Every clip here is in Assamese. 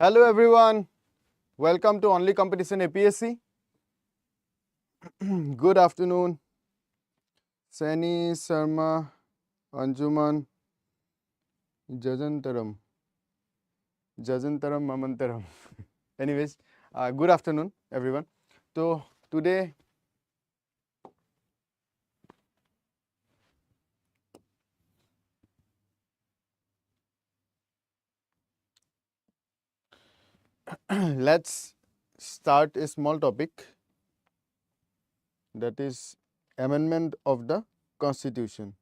Hello everyone, welcome to Only Competition APSC. Good afternoon, Sani, Sharma, Anjuman, Jajantaram, Mamantaram. Anyways, good afternoon everyone. So today, let's start a small topic, that is amendment of the Constitution,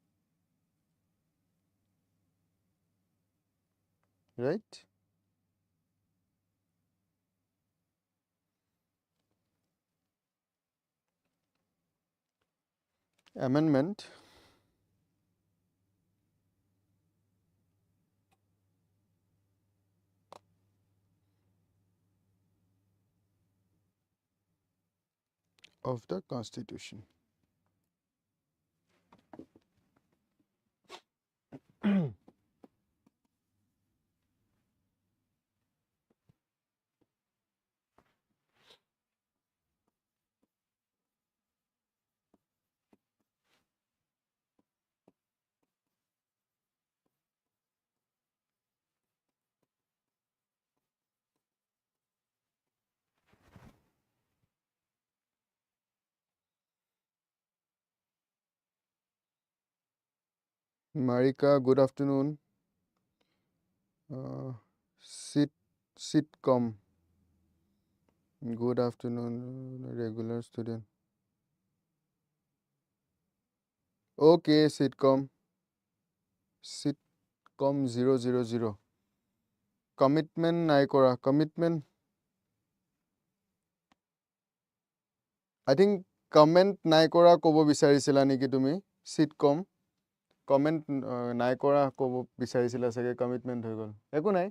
right? Amendment of the Constitution. Marika, good afternoon. Sitcom. Good afternoon, regular student. Okay, sitcom 000. Commitment নাই কৰা. Commitment. I think comment নাই কৰা ক'ব বিচাৰিছিলা নেকি তুমি? Sitcom. Comment নাই কৰা ক'ব বিচাৰিছিলা চাগে, commitment হৈ গ'ল. একো নাই।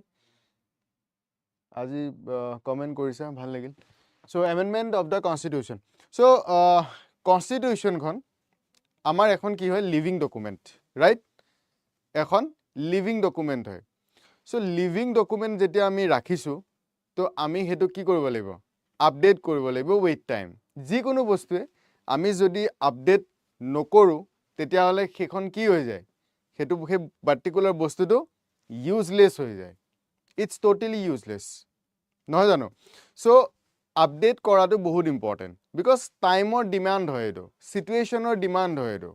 আজি comment কৰিছা, ভাল লাগিল. So, amendment of the Constitution. So, Constitution খন আমাৰ এখন কি হয়? Living document, right? এখন living document হয়. So, living document যেতিয়া আমি ৰাখিছোঁ, তো আমি হেতু কি কৰিব লাগিব? Update কৰিব লাগিব with time. যিকোনো বস্তুৱে আমি যদি আপডেট নকৰোঁ, তেতিয়াহ'লে সেইখন কি হৈ যায়? হেতু সেই পাৰ্টিকুলাৰ বস্তুটো ইউজলেছ হৈ যায়. It's totally useless. নহয় জানো? So, আপডেট কৰাটো বহুত ইম্পৰ্টেণ্ট, বিকজ টাইমৰ ডিমাণ্ড হয় এইটো, চিটুৱেশ্যনৰ ডিমাণ্ড হয় এইটো,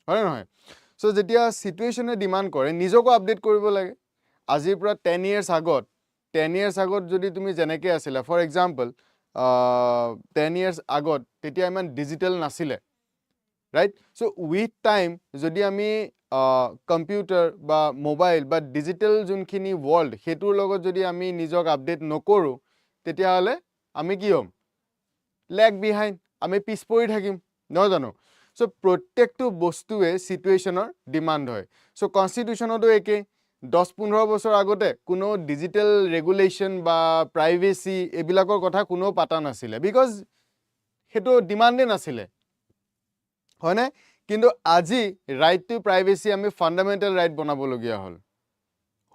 হয় নহয়? চ' যেতিয়া চিটুৱেশ্যনে ডিমাণ্ড কৰে, নিজকো আপডেট কৰিব লাগে. আজিৰ পৰা 10 years আগত যদি তুমি যেনেকৈ আছিলা, ফৰ এক্সাম্পল 10 years আগত তেতিয়া ইমান ডিজিটেল নাছিলে, ৰাইট? চ' উইথ টাইম যদি আমি কম্পিউটাৰ বা মোবাইল বা ডিজিটেল যোনখিনি ৱৰ্ল্ড, সেইটোৰ লগত যদি আমি নিজক আপডেট নকৰোঁ, তেতিয়াহ'লে আমি কি হ'ম? লেগ বিহাইণ্ড, আমি পিছ পৰি থাকিম, নহয় জানো? চ' প্ৰত্যেকটো বস্তুৱে চিটুৱেশ্যনৰ ডিমাণ্ড হয়. চ' কনষ্টিটিউশ্যনতো একেই. 10-15 বছৰ আগতে কোনো ডিজিটেল ৰেগুলেশ্যন বা প্ৰাইভেচি এইবিলাকৰ কথা কোনেও পাতা নাছিলে, বিকজ সেইটো ডিমাণ্ডে নাছিলে, হয়নে? কিন্তু আজি ৰাইট টু প্ৰাইভেচি আমি ফাণ্ডামেণ্টেল ৰাইট বনাবলগীয়া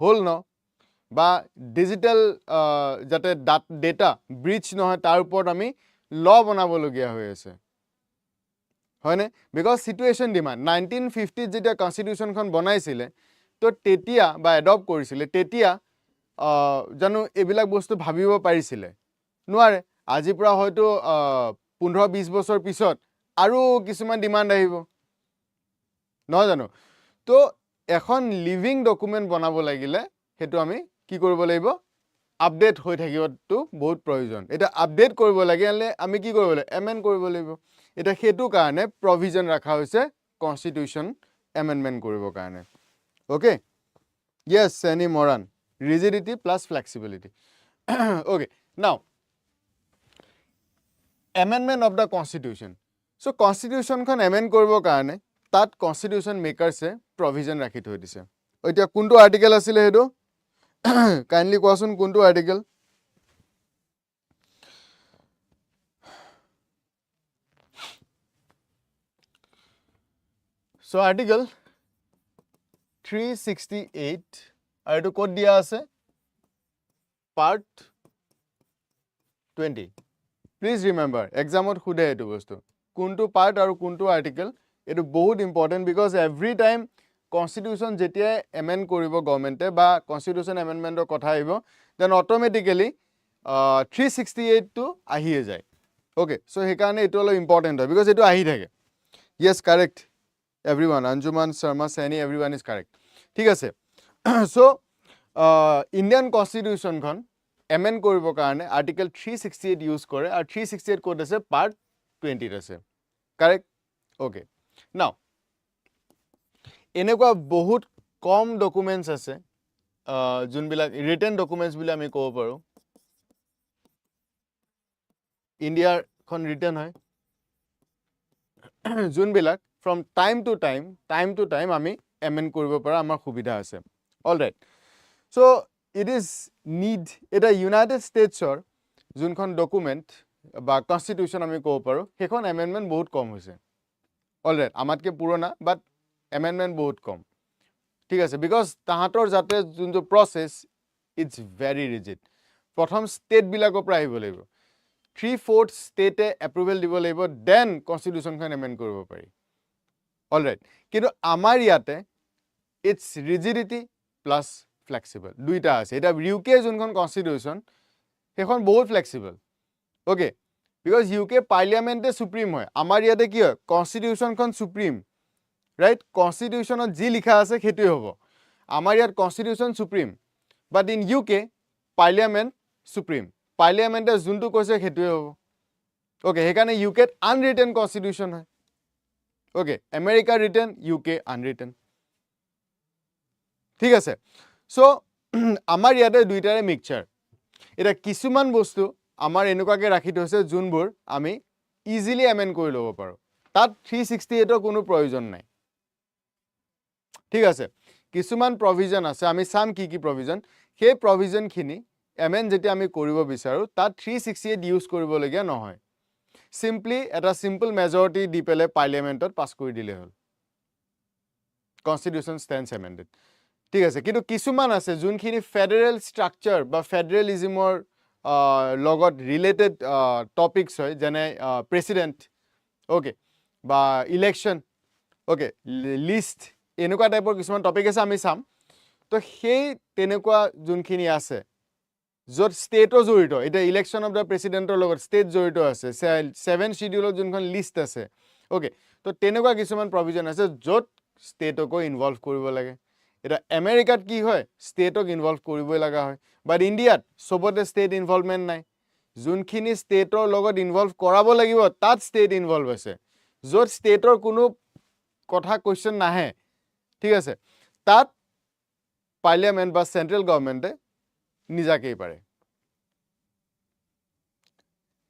হ'ল ন? বা ডিজিটেল যাতে ডেটা ব্ৰিচ নহয় তাৰ ওপৰত আমি ল বনাবলগীয়া হৈ আছে, হয়নে? Because situation demand. 1950 যেতিয়া কনষ্টিটিউশ্যনখন বনাইছিলে, তো তেতিয়া বা এডপ্ট কৰিছিলে, তেতিয়া জানো এইবিলাক বস্তু ভাবিব পাৰিছিলে? নোৱাৰে. আজিৰ পৰা হয়তো 15-20 বছৰ পিছত আৰু কিছুমান ডিমাণ্ড আহিব, নহয় জানো? তো এখন লিভিং ডকুমেণ্ট বনাব লাগিলে সেইটো আমি কি কৰিব লাগিব? আপডেট হৈ থাকিবতো বহুত প্ৰয়োজন. এতিয়া আপডেট কৰিব লাগিলে আমি কি কৰিব লাগিব? এমেণ্ড কৰিব লাগিব. এতিয়া সেইটো কাৰণে প্ৰভিজন ৰখা হৈছে কনষ্টিটিউশ্যন এমেণ্ডমেণ্ট কৰিবৰ কাৰণে. অ'কে? য়েছ, চেনি মৰাণ. Rigidity plus flexibility. Okay, now amendment of the constitution. So' কনষ্টিটিউশ্যনখন এমেণ্ড কৰিবৰ কাৰণে তাত কনষ্টিটিউশ্যন মেকাৰ্ছে প্ৰভিজন ৰাখি থৈ দিছে. এতিয়া কোনটো আৰ্টিকেল আছিলে সেইটো? কাইণ্ডলি কোৱাচোন, কোনটো আৰ্টিকেল? চ' আৰ্টিকেল 368, আৰু এইটো ক'ত দিয়া আছে? part 20. Please remember, exam ot khude etu bostu. Kuntu part aru kuntu article, etu bahut important because every time constitution jetia amend koribo government ba constitution amendment or kotha aibo, then automatically 368 to ahiye jay. Okay, so hekane etu olo important hoy because etu ahi thake. Yes, correct. Everyone, Anjuman, Sharma, Sani, everyone is correct. ঠিক আছে. So Indian constitution kon amend koribo karone article 368 use kore ar 368 code ase part 20 ase. Correct? Okay. Now enekwa bahut kom documents ase jun bilak written documents bile ami kobo paru. India kon written hoy jun bilak from time to time ami amend koribo para amar subidha ase. All right. So it is need eta United States or junkhon document ba constitution ami kobo paru hekhon amendment bahut kom hoise. All right, amatke purona but amendment bahut kom. ঠিক আছে, because tahator jate junjo process it's very rigid. Prothom state bilako pra ahibo laibo 3/4 state approval dibo laibo, then constitution khan amend koribo pari. All right, kintu amar yate it's rigidity plus flexible duita ase. Eta UK junkhon constitution hekhon bahut flexible. Okay, because UK parliament e supreme hoy, amar yate ki hoy constitution khon supreme, right? Constitution on ji likha ase hetu hobo. Amar yat constitution supreme, but in UK parliament supreme. Parliament e juntu koise hetu hobo. Okay, hekane UK unwritten constitution hoy. Okay, America written, UK unwritten. ঠিক আছে. So amar yate duitare mixture. Eta kisuman bostu amar enukake rakhi those junbur ami easily amend kori lobo paro. Tat 368 or কোনো প্রয়োজন নাই। ঠিক আছে, কিছুমান provision আছে, আমি সাম কি কি provision, সেই provision খিনি amend যেটি আমি কৰিব বিচাৰো তাত 368 ইউজ কৰিব লগিয়া নহয়। Simply এটা simple majority দি পেলে পাৰ্লিয়ামেন্টত পাস কৰি দিলে হল। Constitution stands amended. ঠিক আছে, কিন্তু কিছুমান আছে যোনখিনি ফেডাৰেল স্ট্ৰাকচাৰ বা ফেডাৰেলিজমৰ লগত ৰিলেটেড টপিকস হয়, যেনে প্ৰেসিডেন্ট, ওকে, বা ইলেকশন, ওকে, লিষ্ট, এনেকুৱা টাইপৰ কিছুমান টপিক আছে আমি চাম। তো সেই তেনেকুৱা যোনখিনি আছে য'ত ষ্টেটৰ জড়িত, এটা ইলেকশন অফ দ্য প্ৰেসিডেন্টৰ লগত ষ্টেট জড়িত আছে, 7 শিডিউলৰ যোনখন লিষ্ট আছে, ওকে, তো তেনেকুৱা কিছুমান প্ৰভিজন আছে য'ত ষ্টেটকো ইনভলভ কৰিব লাগে। এটা আমেৰিকাত কি হয় ষ্টেটক ইনভলভ কৰিবই লগা হয়, বাট ইণ্ডিয়াত সবতে ষ্টেট ইনভলভমেন্ট নাই। যোনখিনি ষ্টেটৰ লগত ইনভলভ কৰাব লাগিব তাত ষ্টেট ইনভলভ আছে, য'ত ষ্টেটৰ কোনো কথা কোৱেশ্চন নাহে, ঠিক আছে, তাত পাৰ্লিয়ামেন্ট বা সেন্ট্ৰেল গভৰ্নমেন্টে নিজাকেই পাৰে।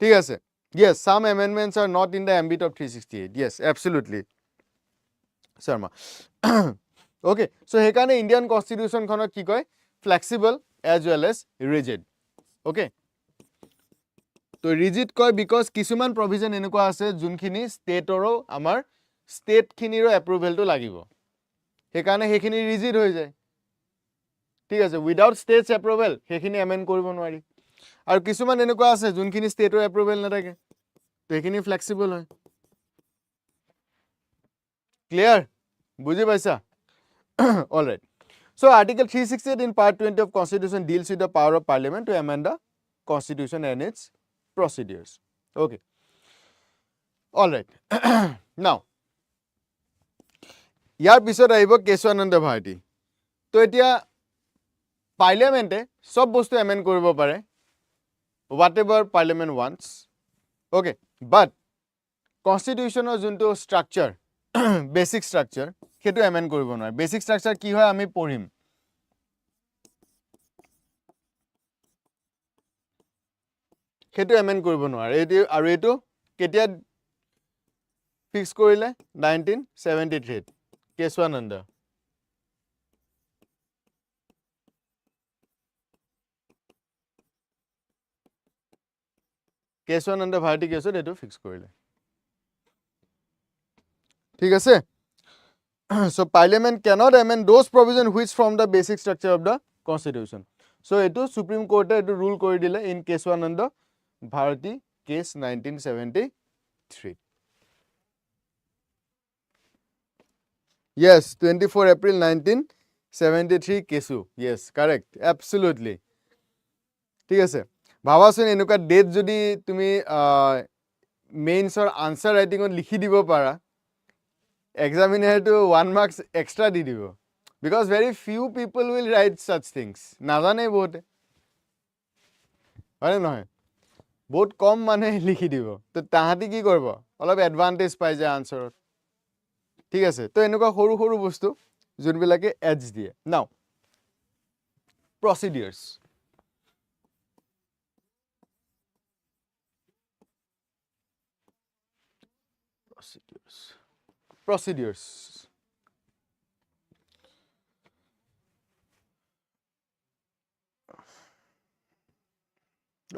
ঠিক আছে, yes, some amendments are not in the ambit of 368. Yes, absolutely, Sharma. Okay, so hekane Indian constitution khonot ki koy flexible as well as rigid. Okay, to rigid koy because kisuman provision enukwa ase junkhini state oro amar state khiniro approval to lagibo, hekane hekhini rigid hoy jay। ঠিক আছে, without states approval hekhini amend koribo nwari, aru kisuman enukwa ase junkhini state ro approval na thake to hekhini flexible hoy। Clear? বুজি পাইছা? All right. So Article 368 in Part 20 of Constitution deals with the power of Parliament to amend the Constitution and its procedures. Okay. All right. Now, ইয়াৰ পিছত আহিব কেশৱানন্দ ভাৰতী। তো এতিয়া পাৰ্লিয়ামেন্টে সব বস্তু এমেন্ড কৰিব পাৰে, whatever Parliament wants. Okay, but Constitutional যোনটো structure, basic structure, সেইটো এমেন্ড কৰিব নোৱাৰে। বেসিক স্ট্ৰাকচাৰ কি হয় আমি পঢ়িম। সেইটো এমেন্ড কৰিব নোৱাৰে। এটো আৰু এটো কেতিয়া ফিক্স কৰিলে 1973 কেশৱানন্দ। কেশৱানন্দ ভাৰতী কেছত এটো ফিক্স কৰিলে। ঠিক আছে, so Parliament cannot amend those provisions which form the basic structure of the Constitution. So etu Supreme Court etu rule kori dile in Keswananda Bharati case 1973. Yes, 24 April 1973 kesu. Yes, correct. Absolutely. ঠিক আছে ভাবাচোন এনেকুৱা ডেট যদি তুমি মেইনছৰ আনসাৰ ৰাইটিঙত লিখি দিব পাৰা এক্সামিনাৰটো 1 marks এক্সট্ৰা দি দিব because very few people will right such things নাজানে বহুতে হয় নহয় বহুত কম মানুহে লিখি দিব তো তাহাঁতি কি কৰিব অলপ এডভান্টেজ পাই যায় আনসাৰত ঠিক আছে তো এনেকুৱা সৰু সৰু বস্তু যোনবিলাকে এডজ দিয়ে নাও প্ৰচিডিউৰ্ছ procedures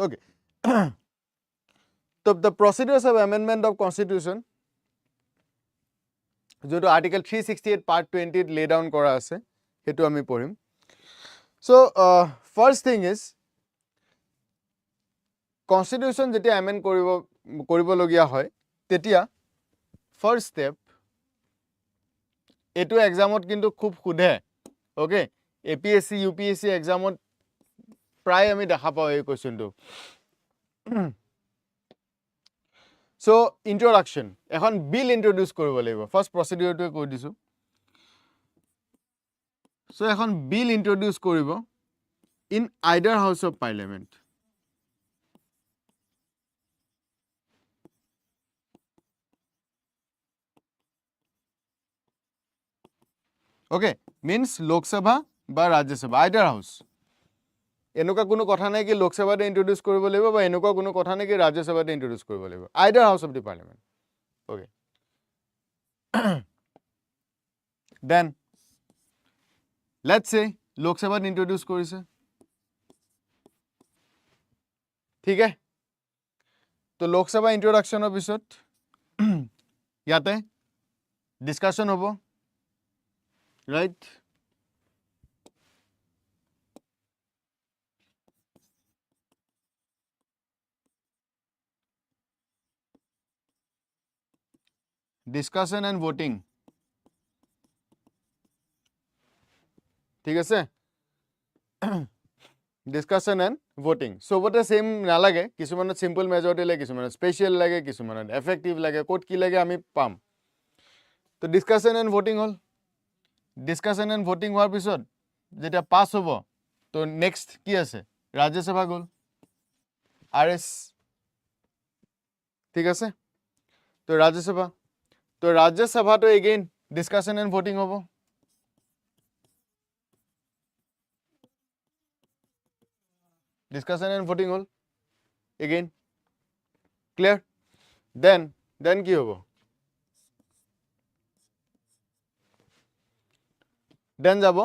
okay so the procedures of amendment of constitution যেটো article 368 part 20 lay down করা আছে হেতু আমি পঢ়িম so first thing is constitution যেতিয়া amend কৰিব লগিয়া হয় তেতিয়া first step এটো এক্সামত কিন্তু খুব খুদে ওকে APSC UPSC এক্সামত প্ৰায় আমি দেখা পাও এই কোশ্চেনটো so introduction এখন bill introduce কৰিব লাগিব first procedure টো কৈ দিছো so এখন bill introduce কৰিব in either house of parliament okay means lok sabha বা rajya sabha either house এনেকুৱা কোনো কথা নাই কি লোক সভাতে ইন্ট্ৰোডিউস কৰিব লাগিব বা এনেকুৱা কোনো কথা নাই কি ৰাজ্য সভাতে ইন্ট্ৰোডিউস কৰিব লাগিব either house of the parliament okay then let's say লোক সভাত ইন্ট্ৰোডিউস কৰিছে ঠিক আছে তো লোক সভা ইন্ট্ৰোডাকশনৰ পিছত ইয়াতে ডিসকাশন হ'ব ৰাইট discussion and voting ঠিক আছে discussion and voting so what the same নালাগে কিছুমানত simple majority লাগে কিছুমানত special লাগে কিছুমানত effective লাগে কোড কি লাগে আমি পাম তো discussion and voting hall discussion and voting হোৱাৰ পিছত যেটা পাস হ'ব তো next কি আছে ৰাজ্য সভা গল RS ঠিক আছে তো ৰাজ্য সভা তো ৰাজ্য সভা তো again discussion and voting হ'ব discussion and voting hall again clear then কি হ'ব then যাব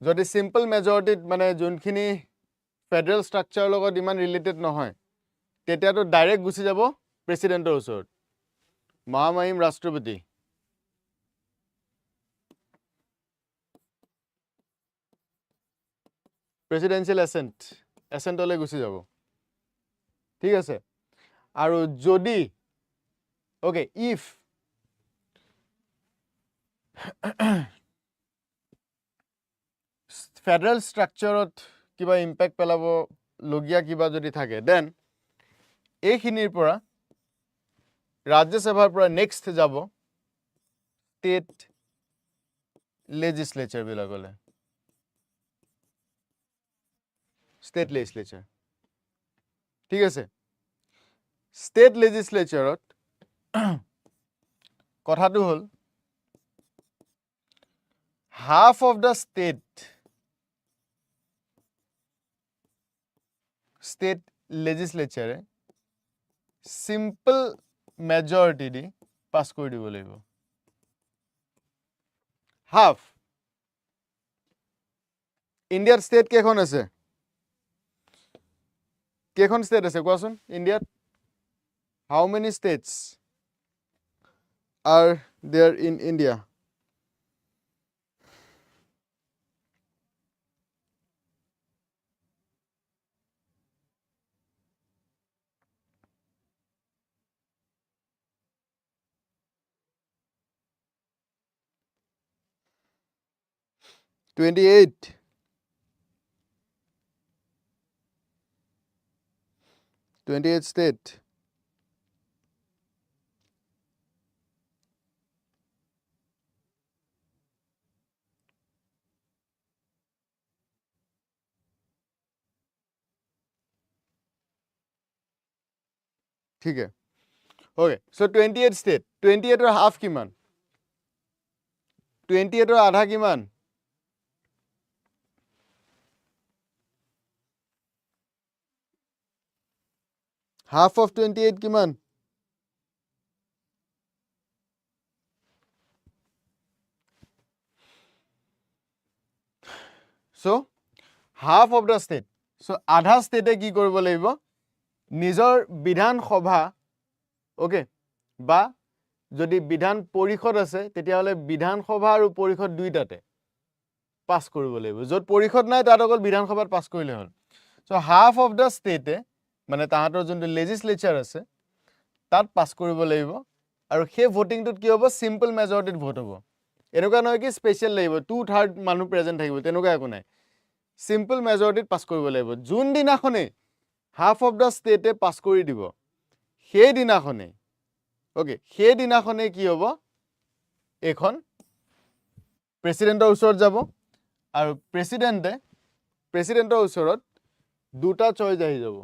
যদি simple majority মানে যোনখিনি ফেডাৰেল স্ট্ৰাকচাৰ লগত ইমান ৰিলেটেড নহয় তেতিয়া তো ডাইৰেক্ট গুছি যাব প্ৰেসিডেন্টৰ ওচৰত মহামহিম ৰাষ্ট্ৰপতি প্ৰেসিডেন্সিয়েল এসেন্টলৈ গুছি যাব ঠিক আছে আৰু যদি ওকে ইফ ফেডাৰেল স্ট্ৰাকচাৰত কিবা ইম্প্যাক্ট পেলাব লগিয়া কিবা যদি থাকে দেন এইখিনিৰ পৰা ৰাজ্য সভাৰ পৰা নেক্সট যাব ষ্টেট লেজিসলেচাৰ বিলাকলে ষ্টেট লেজিসলেচাৰ ঠিক আছে ষ্টেট লেজিসলেচাৰত কথাটো হল half of the state legislature simple majority di pass কৰি দিব লাগিব half ইণ্ডিয়াৰ ষ্টেট কেখন আছে কেখন ষ্টেট আছে কোৱাচোন ইণ্ডিয়াত how many states are there in India 28 state ठीक है okay so 28 state 28 or half kiman 28 or आधा किमान half of 28 kiman so half of the state so आधा state কি কৰিব লাগিব নিজৰ বিধান সভা ওকে বা যদি বিধান পৰিষদ আছে তেতিয়া হলে বিধান সভা আৰু পৰিষদ দুইটাতে পাস কৰিব লাগিব যত পৰিষদ নাই তাত অকল বিধান সভাত পাস কৰিলে হ'ল so half of the state মানে তাহাতৰ যোনটো legislature আছে তাত পাস কৰিব লাগিব আৰু সেই ভোটিংটোত কি হ'ব সিম্পল মেজৰিটিত ভোট হ'ব এনেকুৱা নহয় কি স্পেশাল লাগিব 2/3 মানুহ প্ৰেজেন্ট থাকিব তেনেকুৱা একো নাই সিম্পল মেজৰিটিত পাস কৰিব লাগিব যোন দিনাখনে half of the state pass কৰি দিব সেই দিনাখনে ওকে সেই দিনাখনে কি হ'ব এখন প্ৰেসিডেন্টৰ ওচৰত যাব আৰু প্ৰেসিডেন্টৰ ওচৰত দুটা চইচ আহি যাব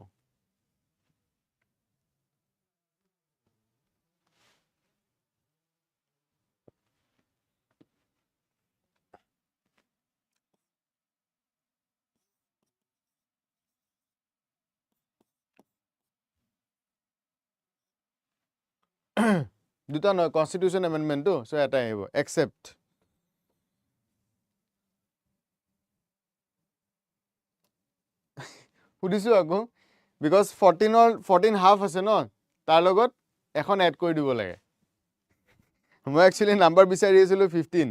দুটা নহয় কনস্টিটিউশন এমেন্ডমেন্টটো সো এটা আহিব একসেপ্ট সুধিছো আকৌ বিকজ 14 হাফ আছে ন তাৰ লগত এখন এড কৰি দিব লাগে মই একচুয়ালি নাম্বাৰ বিচাৰি আছিলো 15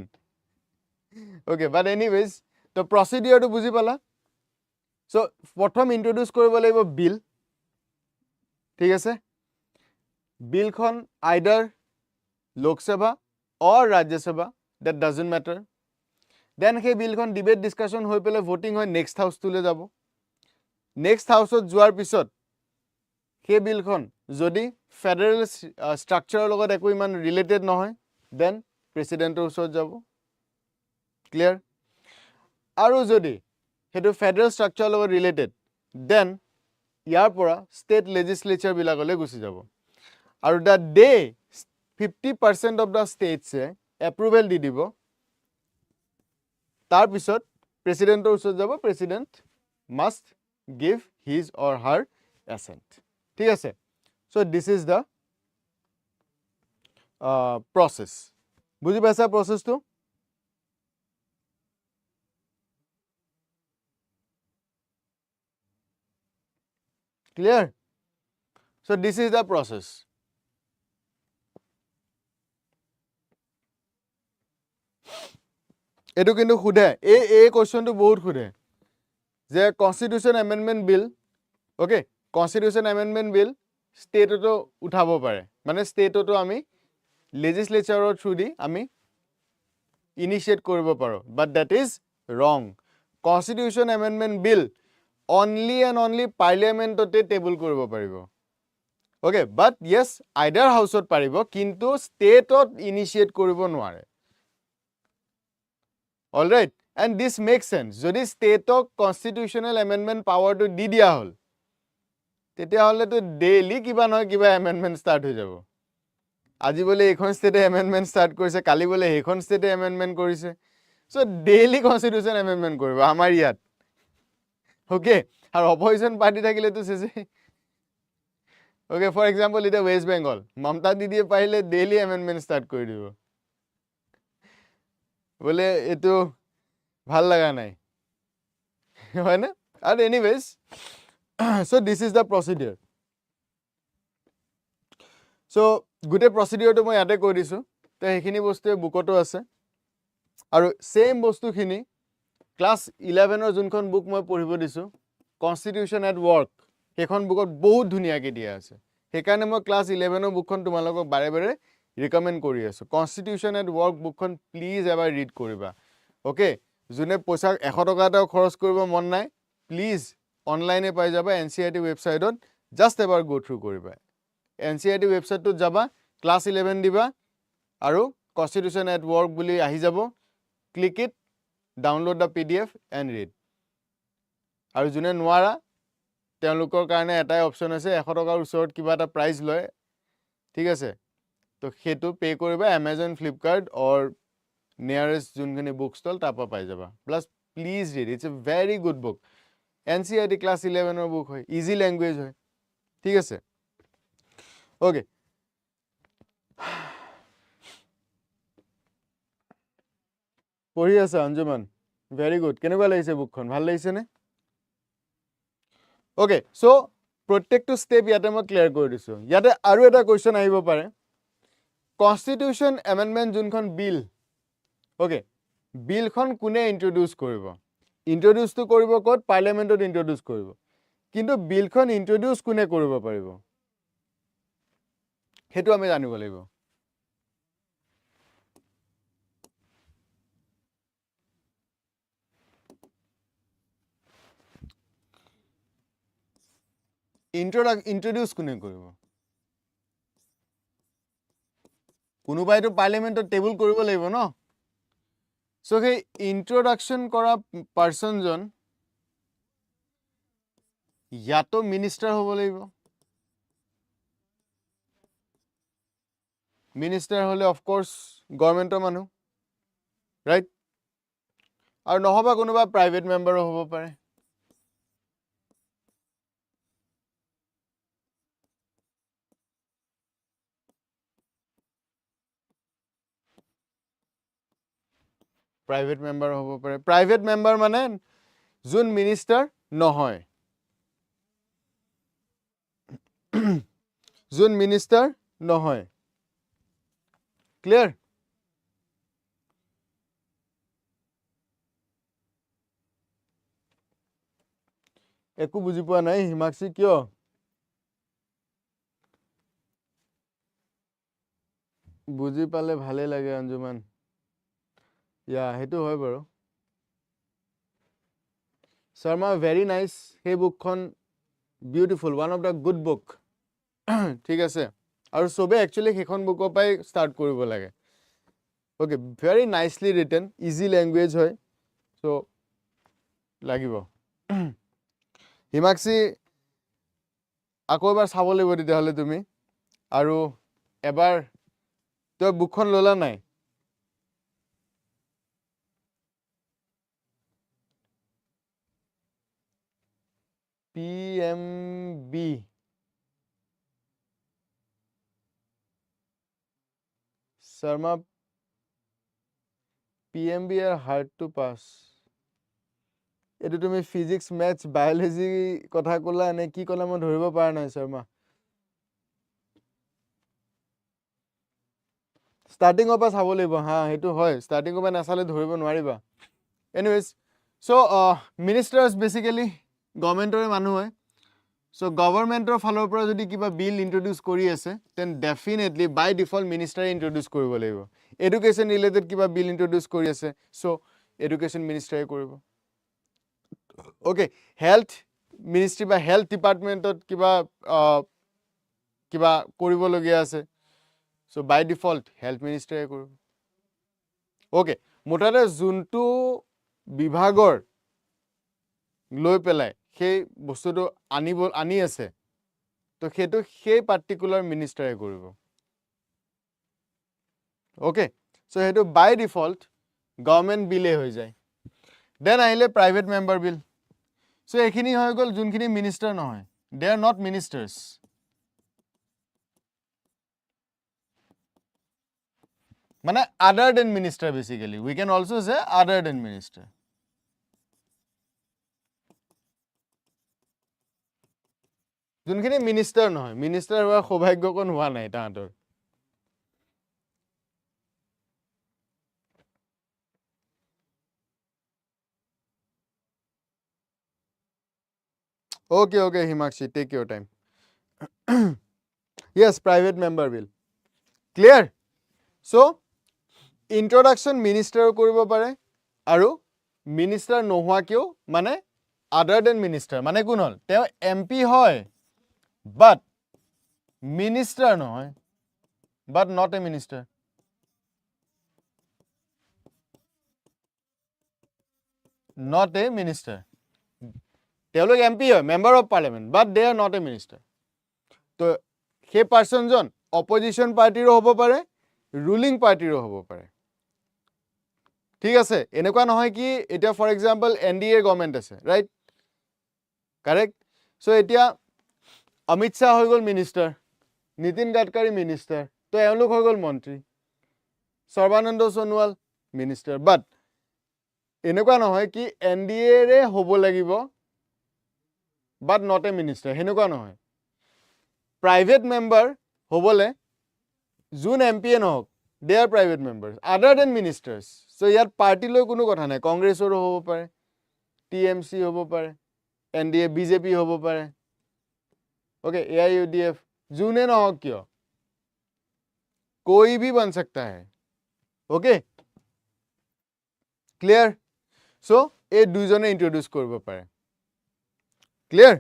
ওকে বাট এনিৱেজ তো প্ৰসিডিউৰটো বুজি পালা সো প্ৰথম ইন্ট্ৰোডিউস কৰিব লাগিব বিল ঠিক আছে বিলখন আইদাৰ Lok Sabha or Rajya Sabha, that doesn't matter. Then সেই বিলখন ডিবেট ডিসকাশন হৈ পেলে ভোটিং হয় নেক্সট হাউস তুলে যাব নেক্সট হাউসত যোৱাৰ পিছত সেই বিলখন যদি ফেডাৰেল স্ট্ৰাকচাৰৰ লগত একো ইমান ৰিলেটেড নহয় দেন প্ৰেসিডেন্টৰ ওচৰত যাব ক্লিয়াৰ আৰু যদি হেতু ফেডাৰেল স্ট্ৰাকচাৰৰ লগত ৰিলেটেড দেন ইয়াৰ পৰা ষ্টেট লেজিসলেচাৰ বিলাকলৈ গুচি যাব আৰু the day 50% of the states approval di dibo tar pisot president or usor jabo president must give his or her assent ঠিক আছে so this is the process বুজি পাইছা process to clear so this is the process এটো কিন্তু খুদে এই কোশ্চনটো বহুত খুদে যে কনস্টিটিউশন এমেন্ডমেন্ট বিল ওকে কনস্টিটিউশন এমেন্ডমেন্ট বিল স্টেটতো উঠাব পাৰে মানে স্টেটতো আমি লেজিসলেচাৰৰ থ্ৰু দি আমি ইনিশিয়েট কৰিব পাৰো but that is wrong constitution amendment bill only and only পাৰ্লিয়ামেন্টতে টেবল কৰিব পাৰিব ওকে বাট ইয়েস আইদাৰ হাউসত পাৰিব কিন্তু স্টেটত ইনিশিয়েট কৰিব নোৱাৰে All right, and this makes sense. Jodi state of constitutional amendment power to di dia hol. Tetia hole to daily kiba noy kiba amendment start ho jabo. Aji bole ekhon state amendment start korise, kali bole ekhon state amendment korise. So daily constitution amendment koribo amar iyat. Okay, ar opposition party thakile to sese. Okay, for example, ita West Bengal. Mamta didi paile daily amendment start kori dibo. বলে এটো ভাল লাগা নাই হয় না আর anyways so this is the procedure so গুটে প্রসিডিউরটো মই ইয়াতে কৈ দিছো তো হেখিনি বস্তু বুকটো আছে আর সেম বস্তুখিনি ক্লাস 11 এর যোনখন বুক মই পঢ়িব দিছো কনস্টিটিউশন এট ওয়ার্ক হেখন বুকত বহুত ধুনিয়াকে দিয়া আছে হেকাৰণে মই ক্লাস 11 এৰ বুকখন তোমালোকক বাৰে বাৰে recommend kori aso constitution at work book kon please ever read koriba okay যোনে পইচা 100 টকা এটাও খৰচ কৰিব মন নাই প্লিজ অনলাইনে পাই যাবা এনচিইআৰটি ৱেবছাইটত জাষ্ট এবাৰ গো থ্ৰু কৰিবা এনচিইআৰটি ৱেবছাইটটোত যাবা ক্লাছ 11 দিবা আৰু কনষ্টিটিউশ্যন এট ৱৰ্ক বুলি আহি যাব click it download the PDF and read আৰু যোনে নোৱাৰা তেওঁলোকৰ কাৰণে এটাই অপশ্যন আছে 100 টকাৰ ওচৰত কিবা এটা প্ৰাইজ লয় ঠিক আছে তো সেইটো পে কৰিবা Amazon Flipkart অৰ নিয়াৰেষ্ট যোনখিনি বুক ষ্টল তাৰ পৰা পাই যাবা plus please read it's a very good book NCERT class 11 ৰ বুক হয় ইজি ল্যাঙ্গুৱেজ হয় ঠিক আছে ওকে পঢ়ি আছে অঞ্জুমান ভেৰি গুড কেনেকুৱা লাগিছে বুকখন ভাল লাগিছে নে ওকে সো প্ৰত্যেকটো স্টেপ ইয়াতে মই ক্লিয়াৰ কৰি দিছো ইয়াতে আৰু এটা কোৱেশ্চন আহিব পাৰে কনষ্টিটিউশ্যন এমেণ্ডমেণ্ট যোনখন বিল ওকে বিলখন কোনে ইন্ট্ৰোডিউস কৰিব ইন্ট্ৰোডিউসটো কৰিব ক'ত পাৰ্লিয়ামেন্টত ইন্ট্ৰোডিউস কৰিব কিন্তু বিলখন ইন্ট্ৰোডিউস কোনে কৰিব পাৰিব হেতু আমি জানিব লাগিব ইন্ট্ৰোডিউস কোনে কৰিব কোনোবাইতো পাৰ্লিয়ামেন্টত টেবুল কৰিব লাগিব ন সো সেই ইন্ট্ৰোডাকশন কৰা পাৰ্সনজন ইয়াতো মিনিষ্টাৰ হ'ব লাগিব মিনিষ্টাৰ হলে অফ কোৰ্স গভৰ্নমেন্টৰ মানুহ ৰাইট আৰু নহবা কোনোবা প্ৰাইভেট মেম্বাৰো হ'ব পাৰে প্ৰাইভেট মেম্বাৰ হ'ব পাৰে প্ৰাইভেট মেম্বাৰ মানে যোন মিনিষ্টাৰ নহয় যোন মিনিষ্টাৰ নহয় ক্লিয়াৰ একো বুজি পোৱা নাই হিমাক্ষী কিয় বুজি পালে ভালে লাগে অঞ্জুমান ইয়া হেতু হয় বাৰু শৰ্মা ভেৰি নাইস সেই বুকখন beautiful one of the good book ঠিক আছে আৰু সবে একচুয়ালি সেইখন বুকৰ পাই স্টাৰ্ট কৰিব লাগে okay very nicely written easy language হয় সো লাগিব হিমাক্ষী আকৌ এবাৰ চাব লাগিব তেতিয়াহ'লে তুমি আৰু এবাৰ তই বুকখন ললা নাই PMB Sharma PMB are hard to pass এটো তুমি ফিজিক্স ম্যাথছ বায়োলজি কথা কলা নে কি কলা মই ধৰিব পৰা নাই শৰ্মা স্টাৰ্টিং পৰা চাব লাগিব হা হেতু হয় স্টাৰ্টিং পৰা নাচালে ধৰিব নোৱাৰিবা এনিৱেজ সো মিনিষ্টাৰ্স বেসিক্যালি গভৰ্নমেন্টৰে মানুহ হয় সো গভৰ্নমেন্টৰ ফালৰ পৰা যদি কিবা বিল ইন্ট্ৰোডিউস কৰি আছে দেন ডেফিনেটলি বাই ডিফল্ট মিনিষ্টাৰে ইন্ট্ৰোডিউস কৰিব লাগিব এডুকেশন ৰিলেটেড কিবা বিল ইন্ট্ৰোডিউস কৰি আছে সো এডুকেশন মিনিষ্টাৰে কৰিব ওকে হেলথ মিনিষ্ট্ৰি বা হেলথ ডিপাৰ্টমেন্টত কিবা কৰিব লগিয়া আছে সো বাই ডিফল্ট হেলথ মিনিষ্টাৰে কৰিব ওকে মুঠতে যোনটো বিভাগৰ লৈ পেলাই সেই বস্তুটো আনি আছে তো সেইটো সেই পাৰ্টিকুলাৰ মিনিষ্টাৰে কৰিব ওকে সো হেতু বাই ডিফল্ট গভৰ্নমেন্ট বিলে হৈ যায় দেন আহিলে প্ৰাইভেট মেম্বাৰ বিল সো এখিনি হৈ গল যোনখিনি মিনিষ্টাৰ নহয় দে আৰ নট মিনিষ্টাৰ্স মানে other than minister basically we can also say other than minister যোনখিনি মিনিষ্টাৰ নহয় মিনিষ্টাৰ হোৱাৰ সৌভাগ্যকণ হোৱা নাই তাহাঁতৰ okay Himakshi take your time yes private member bill clear so introduction minister কৰিব পাৰে আৰু মিনিষ্টাৰ নোহোৱা কিয় মানে আদাৰ দেন মিনিষ্টাৰ মানে কোন হল তেওঁ এমপি হয় বাট মিনিষ্টাৰ নহয় but not a minister not a minister. তেওঁলোক এমপি হয় member of parliament but they are not a minister তো সেই পাৰ্চনজন অপজিশ্যন পাৰ্টিৰো হ'ব পাৰে ৰুলিং পাৰ্টিৰো হ'ব পাৰে ঠিক আছে এনেকুৱা নহয় কি এতিয়া ফৰ এক্সাম্পল এনডিএ গভৰ্ণমেণ্ট আছে ৰাইট কাৰেক্ট চ' এতিয়া অমিত শ্বাহ হৈ গ'ল মিনিষ্টাৰ নীতিন গাডকাৰী মিনিষ্টাৰ তো এওঁলোক হৈ গ'ল মন্ত্ৰী সৰ্বানন্দ সোণোৱাল মিনিষ্টাৰ বাট এনেকুৱা নহয় কি এনডিএৰে হ'ব লাগিব বাট নট এ মিনিষ্টাৰ সেনেকুৱা নহয় প্ৰাইভেট মেম্বাৰ হ'বলে যোন এমপিয়ে নহওক দে আৰ প্ৰাইভেট মেম্বাৰ্ছ আদাৰ দেন মিনিষ্টাৰ্ছ চ' ইয়াত পাৰ্টিলৈ কোনো কথা নাই কংগ্ৰেছৰো হ'ব পাৰে টি এম চি হ'ব পাৰে এনডিএ বিজেপি হ'ব পাৰে ओके AIUDF যোনে নহওক কিয় कोई भी बन सकता है ओके क्लियर सो এই দুইজনে ইন্ট্রোডিউস কৰিব পাৰে clear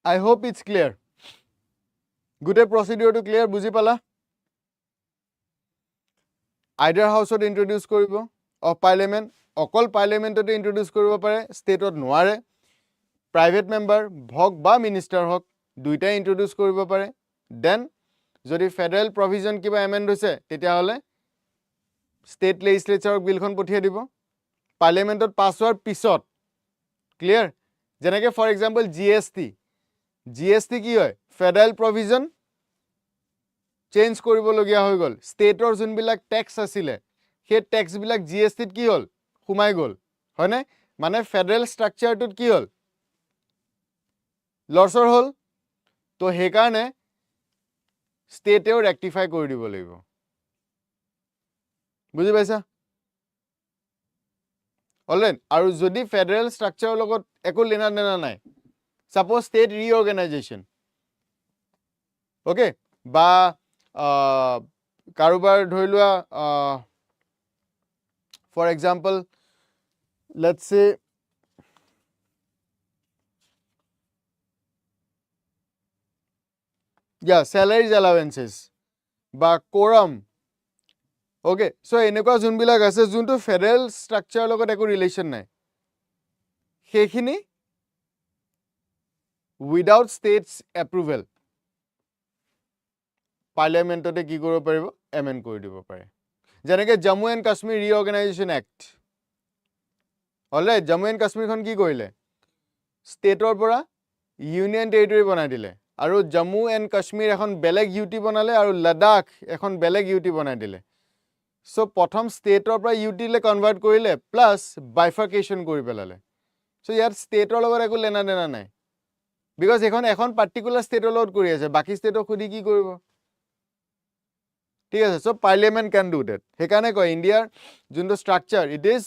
I hope it's clear গোটে প্ৰসিডিউৰটো ক্লিয়াৰ বুজি পালা আইডাৰ হাউসত ইন্ট্ৰোডিউস কৰিব অফ পাৰ্লিয়ামেন্ট অকল পাৰ্লিয়ামেন্টতে ইন্ট্ৰোডিউস কৰিব পাৰে ষ্টেটত নোৱাৰে প্ৰাইভেট মেম্বাৰ হওক বা মিনিষ্টাৰ হওক দুইটাই ইন্ট্ৰোডিউস কৰিব পাৰে দেন যদি ফেডাৰেল প্ৰভিজন কিবা এমেন্ড হৈছে তেতিয়া হলে ষ্টেট লেজিসলেচাৰক বিলখন পঠিয়াই দিব পাৰ্লিয়ামেন্টত পাছ হোৱাৰ পিছত ক্লিয়াৰ যেনেকৈ ফৰ এক্সাম্পল জিএসটি কি হয় ফেডাৰেল প্ৰভিজন চেঞ্জ কৰিবলগীয়া হৈ গ'ল ষ্টেটৰ যোনবিলাক টেক্স আছিলে সেই টেক্সবিলাক জিএসটিত কি হ'ল সোমাই গ'ল হয়নে মানে ফেডাৰেল ষ্ট্ৰাকচাৰটোত কি হ'ল লৰচৰ হ'ল তো সেইকাৰণে ষ্টেটেও ৰেক্টিফাই কৰি দিব লাগিব বুজি পাইছা অলৰাইট আৰু যদি ফেডাৰেল ষ্ট্ৰাকচাৰৰ লগত একো লেনা দেনা নাই সাপোজ ষ্টেট ৰিঅৰ্গেনাইজেশ্যন ওকে বা কাৰোবাৰ ধৰি লোৱা for example let's say salaries allowances বা quorum ওকে সো এনেকুৱা যোনবিলাক আছে যোনটো ফেডাৰেল ষ্ট্ৰাকচাৰৰ লগত একো ৰিলেশ্যন নাই সেইখিনি উইদাউট ষ্টেটছ এপ্ৰুভেল পাৰ্লিয়ামেন্টতে কি কৰিব পাৰিব এমেন্ড কৰি দিব পাৰে যেনেকৈ Jammu and Kashmir reorganisation act alright Jammu and কাশ্মীৰখন কি কৰিলে ষ্টেটৰ পৰা ইউনিয়ন টেৰিটৰি বনাই দিলে আৰু জম্মু এণ্ড কাশ্মীৰ এখন বেলেগ ইউটি বনালে আৰু লাডাখ এখন বেলেগ ইউটি বনাই দিলে সো প্ৰথম ষ্টেটৰ পৰা ইউটিলে কনভাৰ্ট কৰিলে প্লাছ বাইফাৰ্কেশ্যন কৰি পেলালে সো ইয়াত ষ্টেটৰ লগত একো লেনা দেনা নাই বিকজ এখন পাৰ্টিকুলাৰ ষ্টেটৰ লগত কৰি আছে বাকী ষ্টেটক সুধি কি কৰিব ঠিক আছে so parliament can do that সেইকাৰণে কয় ইণ্ডিয়াৰ যোনটো structure it is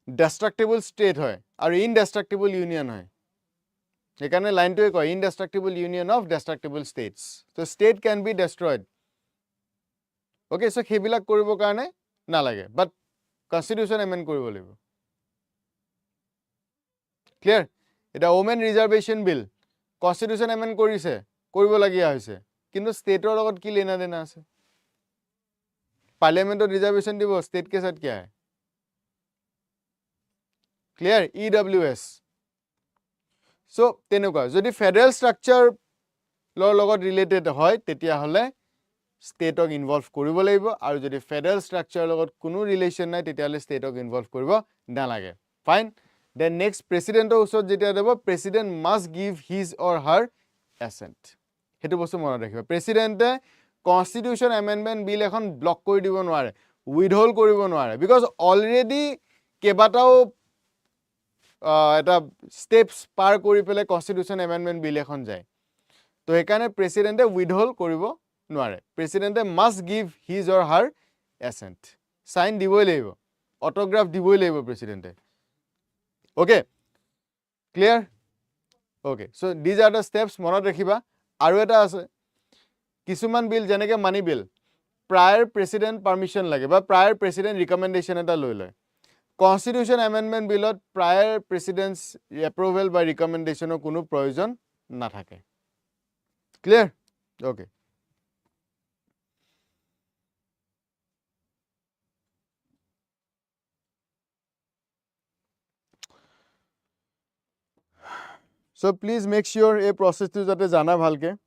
destructible state হয় আৰু ইনডেষ্ট্ৰাক্টিবল ইউনিয়ন হয় সেইকাৰণে লাইনটোৱে কয় indestructible union of destructible states তো state can be destroyed okay so সেইবিলাক কৰিবৰ কাৰণে নালাগে বাট কনষ্টিটিউশ্যন এমেন্ড কৰিব লাগিব ক্লিয়াৰ এটা ওমেন ৰিজাৰ্ভেশ্যন বিল কনষ্টিটিউশ্যন এমেন্ড কৰিছে কৰিবলগীয়া হৈছে কিন্তু ষ্টেটৰ লগত কি লেনা দেনা আছে পাৰ্লিয়ামেন্টত ৰিজাৰ্ভেশ্যন দিব ষ্টেট के साथ क्या है ক্লিয়াৰ EWS সো তেনেকুৱা যদি ফেডাৰেল ষ্ট্ৰাকচাৰ লগত ৰিলেটেড হয় তেতিয়া হলে ষ্টেটক ইনভলভ কৰিব লাগিব আৰু যদি ফেডাৰেল ষ্ট্ৰাকচাৰ লগত কোনো ৰিলেশ্যন নাই তেতিয়া হলে ষ্টেটক ইনভলভ কৰিব নালাগে ফাইন দেন নেক্সট প্ৰেসিডেন্টৰ ওচৰত যেতিয়া দেব প্ৰেসিডেন্ট মাস্ট গিভ হিজ অৰ হাৰ এসেন্ট হেতু বস্তু মনত ৰাখিবা প্ৰেসিডেন্টে কনষ্টিটিউশ্যন এমেন্ডমেন্ট বিল এখন ব্লক কৰি দিব নোৱাৰে উইথহোল্ড কৰিব নোৱাৰে বিকজ অলৰেডি কেবাটাও এটা স্টেপস পাৰ কৰি পেলে কনষ্টিটিউশ্যন এমেন্ডমেন্ট বিল এখন যায় তো সেইকাৰণে প্ৰেসিডেন্টে উইথহোল্ড কৰিব নোৱাৰে প্ৰেসিডেন্টে মাস্ট গিভ হিজ অৰ হাৰ এসেন্ট সাইন দিবই লাগিব অটোগ্ৰাফ দিবই লাগিব প্ৰেসিডেন্টে Okay, clear? Okay, so these are the steps monot rakhiba. Aru eta ase kisuman bill jeneke money bill prior president permission lage ba prior president recommendation eta loi loy. Constitution amendment billot prior president's approval by recommendation or kuno provision nathake. Clear? Okay. So please make sure a process to jate jana bhalke,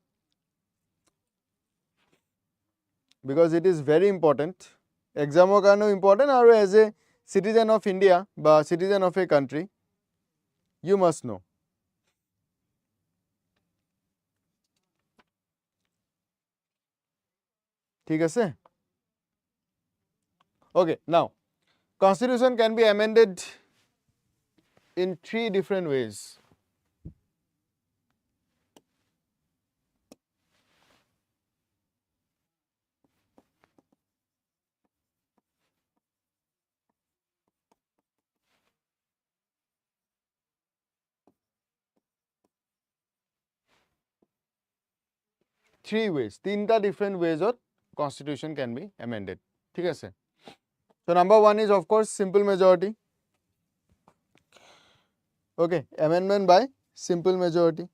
because it is very important. Exam karone important, aru as a citizen of India ba citizen of a country, you must know. ठीक है? Okay, now Constitution can be amended in 3 different ways. Three ways. Tinta different ways of Constitution can be amended. ठीक है? So number 1 is of course simple majority. Okay, amendment by simple majority.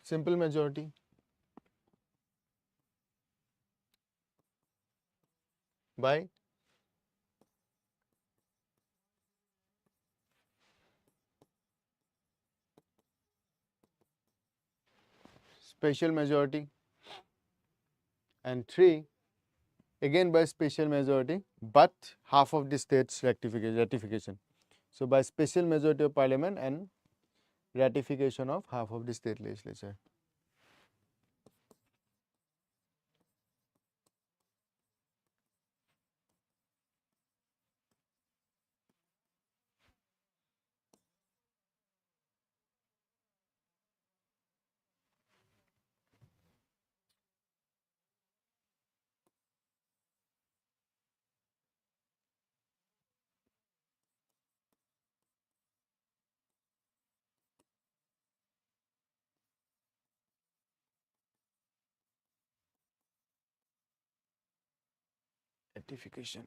Simple majority by special majority, and 3 again by special majority but half of the states ratification. So by special majority of parliament and ratification of half of the state legislature. Ratification.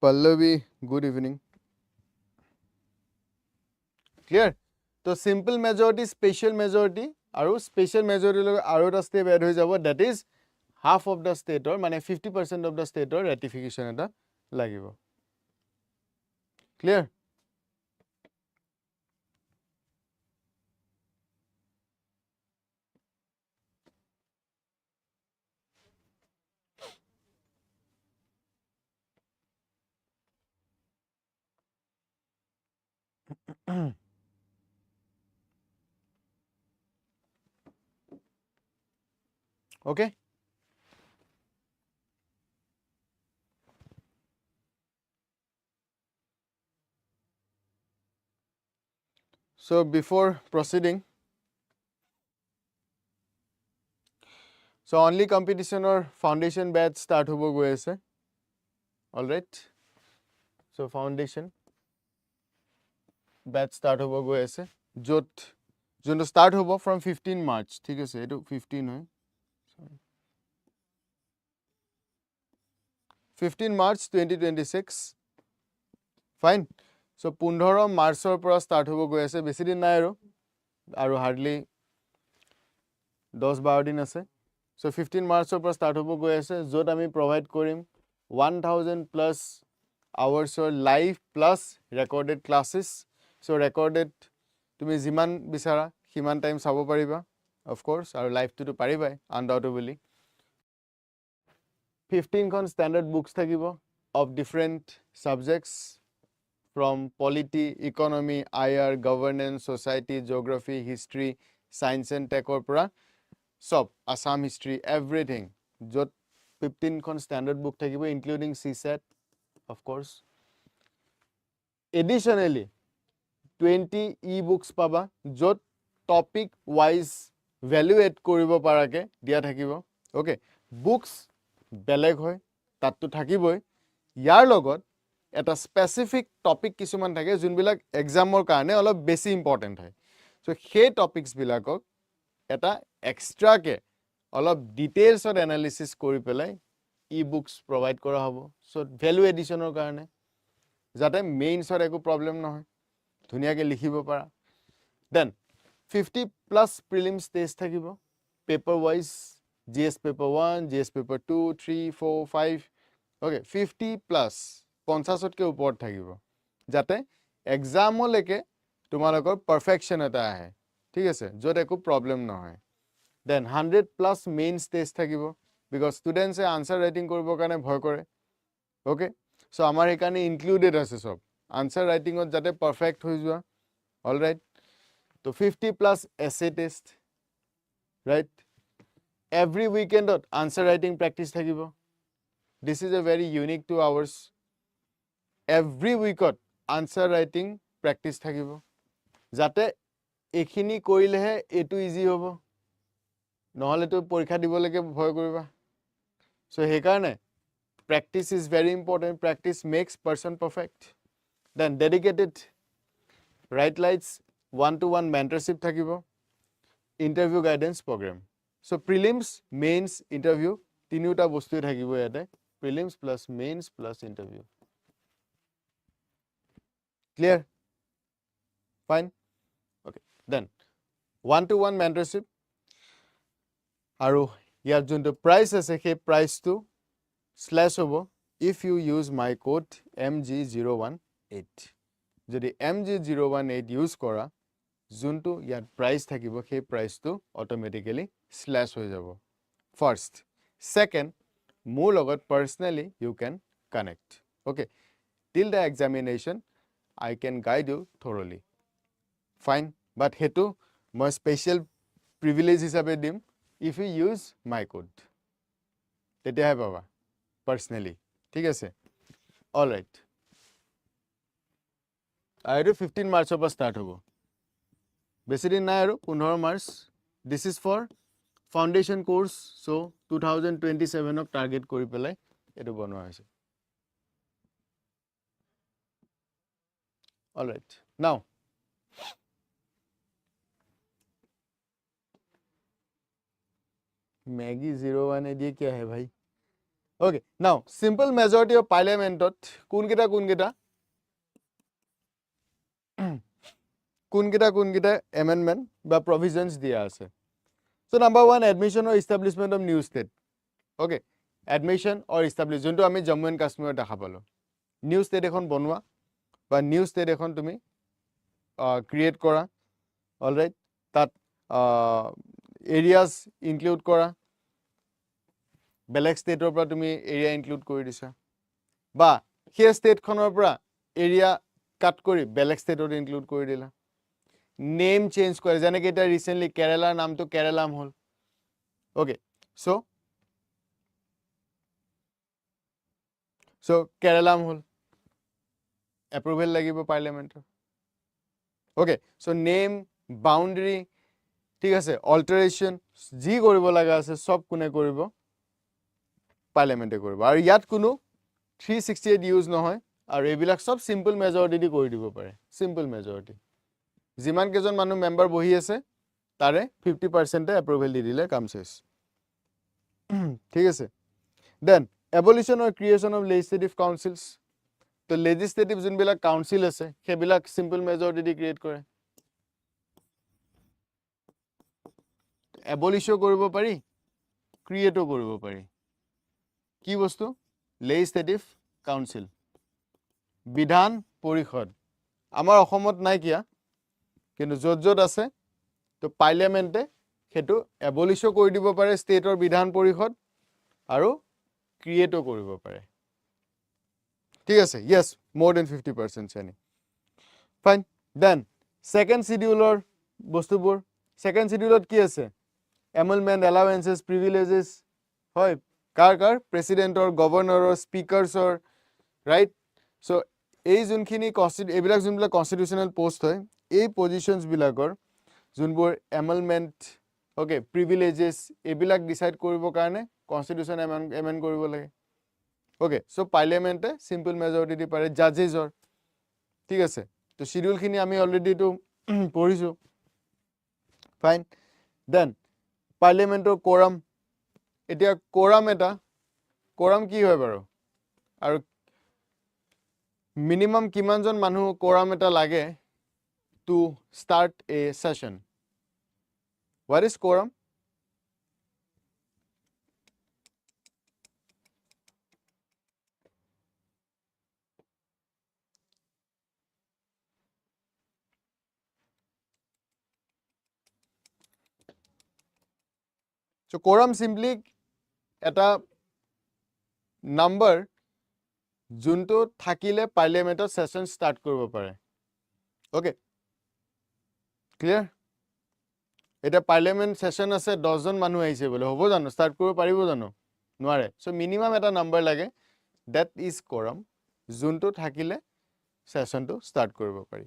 Pallavi, good evening. Clear? So simple majority, special majority, aru special majority aru eta step add hoi jabo, that is half of the state or mane 50% of the state or ratification eta lagibo. Clear? Okay? So before proceeding, so only competition or foundation batch start hobo goi ase. All right? So foundation batch start hobo goi ase. Jot jono start hobo from 15 March. ठीक है से, etu 15 hoy. 15 March 2026. Fine. So 15 March or pura start hobo goi ase. Besi din nai aru hardly 10-12 দিন আছে সো 15 মাৰ্চৰ পৰা ষ্টাৰ্ট হ'ব গৈ আছে য'ত আমি প্ৰভাইড কৰিম 1000 প্লাছ আৱাৰ্ছৰ live plus recorded classes so recorded তুমি যিমান বিচাৰা সিমান টাইম চাব পাৰিবা অফ কোৰ্স আৰু লাইভটো পাৰিবাই আনডাউটেবলি 15 খন স্ট্যান্ডার্ড বুকস থাকিব of different subjects from polity, economy, IR, governance, society, geography, history, science and tech or pra sub Assam history everything jot 15 kon standard book thakibo including CSET of course additionally 20 e-books paba jot topic wise value add koribo parake dia thakibo okay books beleg hoy tatto thakiboi ইয়াৰ লগত এটা স্পেসিফিক টপিক কিছুমান থাকে যোনবিলাক এক্সামৰ কাৰণে অলপ বেছি ইম্পৰ্টেন্ট হয় সো সেই টপিকস বিলাকক এটা এক্সট্ৰাকে অলপ ডিটেইলছত এনালিসিস কৰি পেলাই ই-বুকস প্ৰভাইড কৰা হ'ব সো ভ্যালু এডিশনৰ কাৰণে যাতে মেইনছৰ একো প্ৰবলেম নহয় ধুনিয়াকে লিখিব পাৰা দেন 50 প্লাস প্ৰিলিমছ টেষ্ট থাকিব paper wise GS paper 1 GS paper 2 3 4 5 okay 50 plus 50 के ऊपर থাকিব যাতে এক্সামলৈকে তোমালোকৰ পাৰফেকশন এটা আহে ঠিক আছে যত একো প্ৰবলেম নহয় দেন 100 প্লাস মেইনস টেষ্ট থাকিব বিকজ স্টুডেন্টসে আনসাৰ ৰাইটিং কৰিবৰ কাৰণে ভয় কৰে ওকে সো আমাৰ এখানে ইনক্লুডেড আছে সব আনসাৰ ৰাইটিংত যাতে পাৰফেক্ট হৈ যোৱা অলৰাইট তো 50 plus essay test right every উইকেণ্ডত আনসার রাইটিং প্র্যাকটিস থাকিব This is a very unique 2 hours. Every week answer writing practice thakibo. Jate ekhini korilehe etu easy hobo. Nohole to porikha diboleke bhoy koriba. So he karone practice is very important. Practice makes person perfect. Then dedicated right lights 1-to-1 mentorship thakibo. Interview guidance program. So prelims, mains, interview তিনিটা বস্তু থাকিব ইয়াতে prelims plus mains plus interview clear fine okay then 1-to-1 mentorship aru yar junto price ase he price to slash hobo if you use my code mg018 jodi mg018 use kora junto yar price thakibo he price to automatically slash hoy jabo first second মোৰ লগত personally you can connect okay till the examination I can guide you thoroughly fine but hetu মই special privilege হিসাবে দিম if you use my code তেতিয়াহে পাবা personally ঠিক আছে all right আৰু 15 মাৰ্চৰ পৰা ষ্টাৰ্ট হ'ব বেছি দিন নাই আৰু 15 March this is for foundation course so 2027 of target kori pelai etu banwa hoise all right now Maggie 01 e diye kya hai bhai okay now simple majority of parliament ot kun kita amendment ba provisions dia ase So number 1 admission or establishment of new state. Okay. Admission or establish junto ami Jammu and Kashmir dekha palo. New state ekhon bonwa ba new state ekhon tumi create kora. All right. That areas include kora. Belek state or pra tumi area include kori disa. Ba here state khonor pra area cut kori belek state or include kori dila. Name change kore jane ke eta recently Kerala naam to Keralam hol okay so Keralam hol approval lagibo parliament okay so name boundary ঠিক আছে alteration ji koribo laga ase sob kune koribo parliament e koribo aru yat kuno 368 use nohoy aru ebilak sob simple majority di kori dibo pare simple majority যিমান কেজন মানুহ মেম্বাৰ বহি আছে তাৰে 50% এপ্ৰুভেল দি দিলে কাম শেষ ঠিক আছে then abolition or creation of legislative councils তো লেজিসলেটিভ যোনবিলাক কাউন্সিল আছে সেইবিলাক সিম্পল মেজৰিটি দি ক্ৰিয়েট কৰে এবলিশো কৰিব পাৰি, ক্ৰিয়েটো কৰিব পাৰি। কি বস্তু? লেজিসলেটিভ কাউন্সিল, বিধান পৰিষদ। আমাৰ অসমত নাই কিয়া, কিন্তু য'ত য'ত আছে তো পাৰ্লিয়ামেণ্টে সেইটো এবলিশো কৰি দিব পাৰে ষ্টেটৰ বিধান পৰিষদ আৰু ক্ৰিয়েটো কৰিব পাৰে। ঠিক আছে, yes, more than 50% শ্ৰেণী। Fine, then second schedule বস্তুবোৰ, second schedule কি আছে? Emolument, allowances, privileges, হয়, কাৰ প্ৰেচিডেণ্টৰ, গভৰ্ণৰৰ, স্পীকাৰ্ছৰ, ৰাইট? চ' এই যোনখিনি এইবিলাক যোনবিলাক কনষ্টিটিউচনেল পোষ্ট হয়, এই পজিশ্যনছবিলাকৰ যোনবোৰ এমলমেণ্ট, অ'কে, প্ৰিভিলেজেছ, এইবিলাক ডিচাইড কৰিবৰ কাৰণে কনষ্টিটিউচন এমেণ্ড কৰিব লাগে। অ'কে, চ' পাৰ্লিয়ামেণ্টে চিম্পল মেজৰিটি দি পাৰে জাজেছৰ। ঠিক আছে, তো শিডিউলখিনি আমি অলৰেডিটো পঢ়িছোঁ। ফাইন, দেন পাৰ্লিয়ামেণ্টৰ কোৰাম। এতিয়া কোৰাম কি হয় বাৰু? আৰু মিনিমাম কিমানজন মানুহ কোৰাম এটা লাগে to start a session? What is quorum? So quorum simply এটা নাম্বাৰ যোনটো থাকিলে পাৰ্লিয়ামেণ্টৰ সেশ্যন ষ্টাৰ্ট কৰিব পাৰে। Okay, clear? এতিয়া পাৰ্লিয়ামেণ্ট সেশ্যন আছে, 10জন মানুহ আহিছে বোলে, হ'ব জানো? ষ্টাৰ্ট কৰিব পাৰিব জানো? নোৱাৰে। চ' মিনিমাম এটা নাম্বাৰ লাগে, ডেট ইজ quorum, যোনটো থাকিলে সেশ্যনটো ষ্টাৰ্ট কৰিব পাৰি।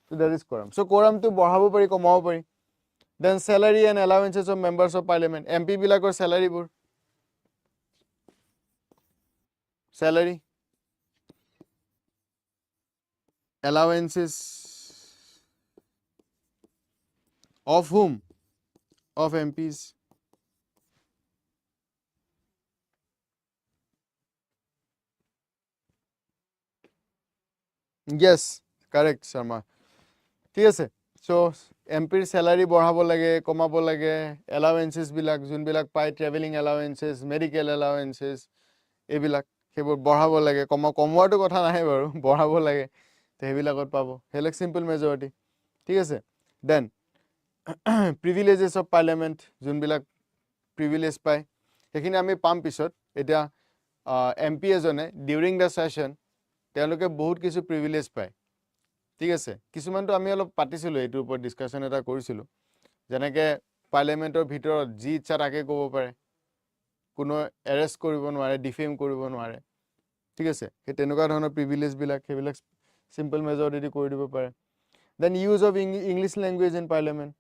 So' that is quorum। So' quorumটো বঢ়াব পাৰি, কমাব পাৰি। Then salary and allowances of members of parliament, MP বিলাকৰ চেলাৰীবোৰ, salary, allowances of whom? Of MPs. Yes, correct, Sharma. ঠিক আছে, চ' MPৰ চেলাৰী বঢ়াব লাগে, কমাব লাগে, এলাৱেঞ্চেছ বিলাক যোনবিলাক পায়, ট্ৰেভেলিং এলাৱেঞ্চেছ, মেডিকেল এলাৱেঞ্চেছ, এইবিলাক সেইবোৰ বঢ়াব লাগে। কমোৱাটো কথা নাহে বাৰু, বঢ়াব লাগে, তো সেইবিলাকত পাব, সেইবিলাক চিম্পল মেজৰিটি। ঠিক আছে, দেন প্ৰিভিলেজেছ অফ পাৰ্লিয়ামেণ্ট, যোনবিলাক প্ৰিভিলেজ পায় সেইখিনি আমি পাম পিছত। এতিয়া MP এজনে ডিউৰিং দ্য ছেশ্যন তেওঁলোকে বহুত কিছু প্ৰিভিলেজ পায়। ঠিক আছে, কিছুমানটো আমি অলপ পাতিছিলোঁ, এইটোৰ ওপৰত ডিছকাশ্যন এটা কৰিছিলোঁ। যেনেকৈ পাৰ্লিয়ামেণ্টৰ ভিতৰত যি ইচ্ছা তাকে ক'ব পাৰে, কোনো এৰেষ্ট কৰিব নোৱাৰে, ডিফেম কৰিব নোৱাৰে। ঠিক আছে, সেই তেনেকুৱা ধৰণৰ প্ৰিভিলেজবিলাক সেইবিলাক চিম্পল মেজৰিটি কৰি দিব পাৰে। Then use of English language in parliament.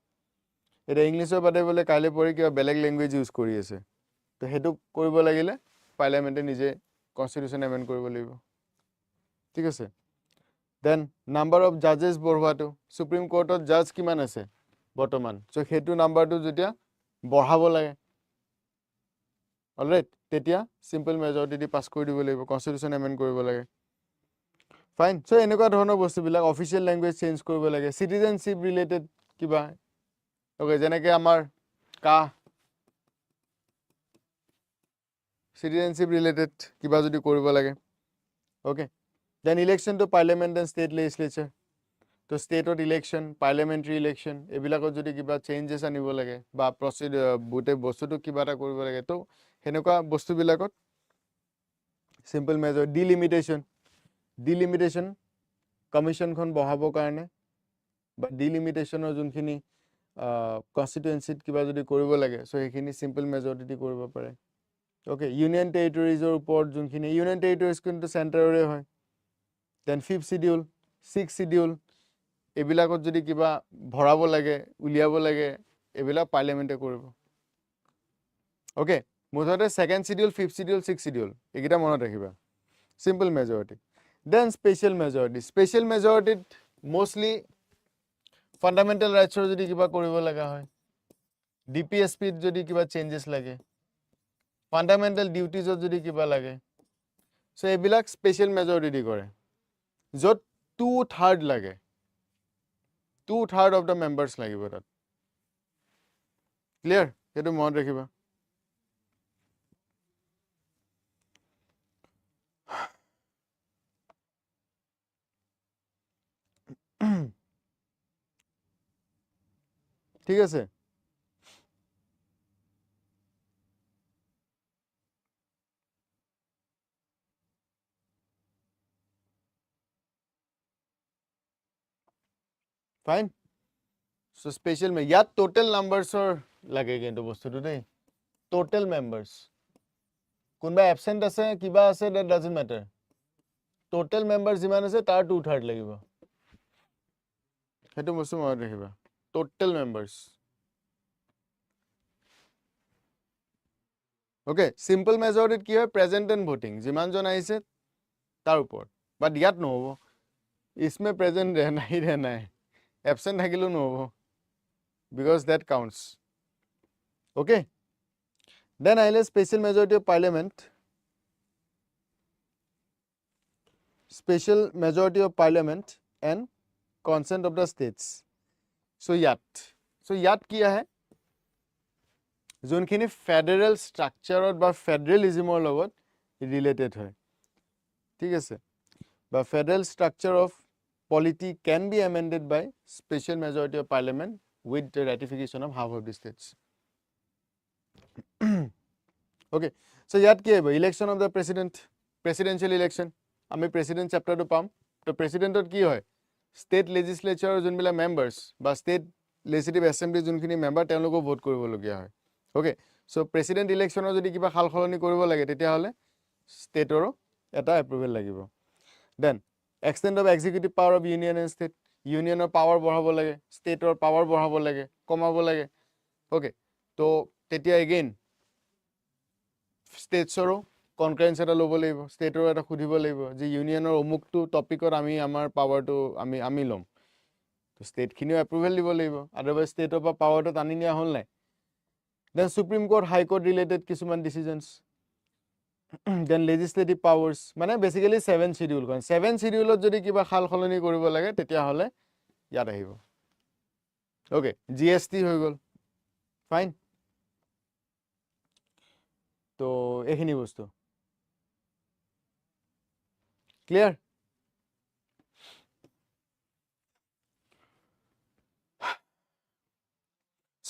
এতিয়া ইংলিছৰ বাদে বোলে কাইলৈ পৰি কিবা বেলেগ লেংগুৱেজ ইউজ কৰি আছে, তো সেইটো কৰিব লাগিলে পাৰ্লিয়ামেণ্টে নিজে কনষ্টিটিউশ্যন এমেণ্ড কৰিব লাগিব। ঠিক আছে, দেন নাম্বাৰ অফ জাজেছ বঢ়োৱাটো, সুপ্ৰিম কোৰ্টত জাজ কিমান আছে বৰ্তমান, চ' সেইটো নাম্বাৰটো যেতিয়া বঢ়াব লাগে, অলৰাইট, তেতিয়া চিম্পল মেজৰিটি দি পাছ কৰি দিব লাগিব, কনষ্টিটিউশ্যন এমেণ্ড কৰিব লাগে। ফাইন, চ' এনেকুৱা ধৰণৰ বস্তুবিলাক, অফিচিয়েল লেংগুৱেজ চেঞ্জ কৰিব লাগে, চিটিজেনশ্বিপ ৰিলেটেড কিবা, অ'কে, যেনেকৈ আমাৰ চিটিজেনশ্বিপ ৰিলেটেড কিবা যদি কৰিব লাগে। Okay, then election to parliament and state legislature, তো ষ্টেটত ইলেকশ্যন, পাৰ্লিয়ামেণ্টাৰী ইলেকশ্যন, এইবিলাকত যদি কিবা চেঞ্জেছ আনিব লাগে বা গোটেই বস্তুটো কিবা এটা কৰিব লাগে, তো সেনেকুৱা বস্তুবিলাকত চিম্পল মেজৰ। ডিলিমিটেশ্যন কমিশ্যনখন বহাবৰ কাৰণে বা ডিলিমিটেশ্যনৰ যোনখিনি কনষ্টিটুৱেঞ্চিত কিবা যদি কৰিব লাগে, চ' সেইখিনি চিম্পল মেজৰিটি কৰিব পাৰে। অ'কে, ইউনিয়ন টেৰিটৰিজৰ ওপৰত যোনখিনি, ইউনিয়ন টেৰিটৰিজ কিন্তু চেণ্টাৰৰে হয়। Then 5th schedule, 6th schedule, এইবিলাকত যদি কিবা ভৰাব লাগে, উলিয়াব লাগে, এইবিলাক পাৰ্লিয়ামেণ্টে কৰিব। অ'কে, মুঠতে 2nd schedule, 5th schedule, 6th schedule, এইকেইটা মনত ৰাখিবা, simple majority. Then special majority, special মেজৰিটিত মষ্টলি ফাণ্ডামেণ্টেল ৰাইটছৰ যদি কিবা কৰিব লগা হয়, DPSPত যদি কিবা চেঞ্জেছ লাগে, ফাণ্ডামেণ্টেল ডিউটিজত যদি কিবা লাগে, চ' এইবিলাক স্পেচিয়েল মেজৰিটি কৰে, য'ত 2/3 লাগে, 2/3 অফ দ্য মেম্বাৰ্ছ লাগিব তাত। ক্লিয়াৰ সেইটো মনত ৰাখিবা ঠিক আছে ফাইন সো স্পেশাল মে ইয়াত টোটাল নাম্বাৰছৰ লাগে কিন্তু বস্তুটো দেই টোটাল মেম্বাৰ্ছ কোনবা এবসেন্ট আছে কিবা আছে দ্যাট ডাজন্ট ম্যাটাৰ টোটাল মেম্বাৰ যিমান আছে তাৰ 2/3 লাগিব সেইটো বস্তু মনত ৰাখিবা টোটাল মেম্বাৰ্ছ ওকে সিম্পল মেজৰিটিত কি হয় প্ৰেজেন্ট এণ্ড ভোটিং যিমান জন আহিছে তাৰ ওপৰত বাট ইয়াত নহব इसमें प्रेजेंट रहना ही रहना है एब्सेंट থাকিলেও নহব because that counts okay then আহিলে special majority of parliament special majority of parliament and consent of the states so ইয়াত কি আহে যোনখিনি ফেডাৰেল ষ্ট্ৰাকচাৰত বা ফেডাৰেলিজমৰ লগত ৰিলেটেড হয় ঠিক আছে বা federal structure of polity can be amended by special majority of parliament with the ratification of half of the states okay so yat ki hobo election of the presidential election ami president chapter to pam to president or ki hoy state legislature junbila members ba state legislative assembly junkhini member teloko vote koribo logia hoy okay so president election or jodi kiba khal kholoni koribo lage tetia hole state oro eta approval lagibo then extent of executive power of union and state union or power बढ़ाबो लगे state or power बढ़ाबो लगे कमाबो लगे okay तो तेतिया again states oro concurrence eta lobo লাগিব state oro eta খুদিব লাগিব যে union or অমুক টু টপিকৰ আমি আমাৰ power to আমি লম তো state খিনিও approval দিব লাগিব otherwise state of power to টানি নিয়া হল নাই then supreme court high court related কিছুমান decisions then legislative powers মানে basically 7 schedule kon 7 schedule jodi kiba khal kholoni koribo lage tetia hole yat ahibo okay gst hoy gol fine to ekhini bostu clear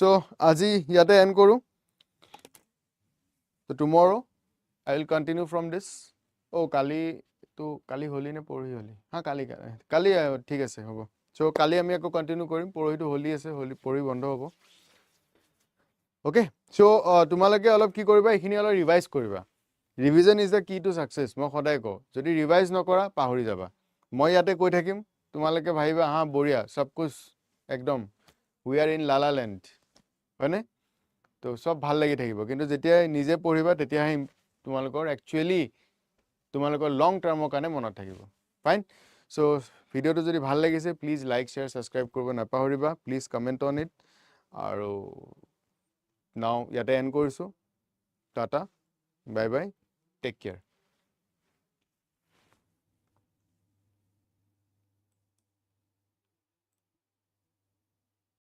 so aji yate end koru so tomorrow I will continue from this. Oh, kali holi ne pori holi. Ha kali thik ase hobo. So kali ami ako continue korim pori to holi ase holi pori bondo hobo. Okay. So tumalage olop ki koriba ekhini olop revise koriba. Revision is the key to success. Mo khodai ko. Jodi revise nokora pahori jaba. Moi yate koi thakim tumalage bhaiba ha boria sab kuch ekdom we are in la la land. Hone? To sob bhal lagi thakibo. Kintu jetia nije poriba tetia তোমালোকৰ actually তোমালোকৰ long term কাৰণে মনত থাকিব fine so ভিডিওটো যদি ভাল লাগিছে please like share subscribe কৰিব নাপাহৰিবা please comment on it আৰু now ইয়াতে end কৰিছো tata bye bye take care